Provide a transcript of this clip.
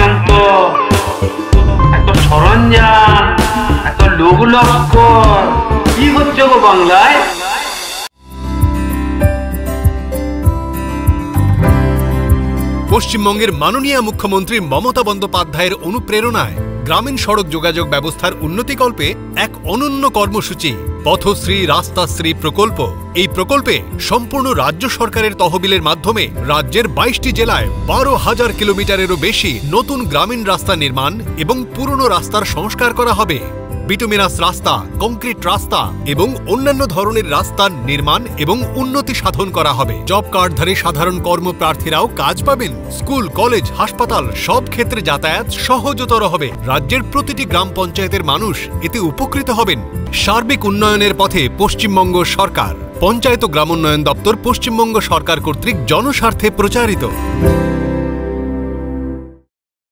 যন্ত্র, এত সরঞ্জাম, এত লোক লস্কর, কি হচ্ছে গো বাংলায়? পশ্চিমবঙ্গের মাননীয় মুখ্যমন্ত্রী মমতা বন্দ্যোপাধ্যায়ের অনুপ্রেরণায় গ্রামীণ সড়ক যোগাযোগ ব্যবস্থার উন্নতিকল্পে এক অনন্য কর্মসূচি পথশ্রী রাস্তাশ্রী প্রকল্প। এই প্রকল্পে সম্পূর্ণ রাজ্য সরকারের তহবিলের মাধ্যমে রাজ্যের ২২টি জেলায় ১২,০০০ কিলোমিটারেরও বেশি নতুন গ্রামীণ রাস্তা নির্মাণ এবং পুরনো রাস্তার সংস্কার করা হবে। বিটুমিনাস রাস্তা, কংক্রিট রাস্তা এবং অন্যান্য ধরনের রাস্তার নির্মাণ এবং উন্নতি সাধন করা হবে। জব কার্ডধারী সাধারণ কর্মপ্রার্থীরাও কাজ পাবেন। স্কুল, কলেজ, হাসপাতাল সব ক্ষেত্রে যাতায়াত সহজতর হবে। রাজ্যের প্রতিটি গ্রাম পঞ্চায়েতের মানুষ এতে উপকৃত হবেন। সার্বিক উন্নয়নের পথে পশ্চিমবঙ্গ সরকার। পঞ্চায়েত ও গ্রামোন্নয়ন দপ্তর, পশ্চিমবঙ্গ সরকার কর্তৃক জনস্বার্থে প্রচারিত।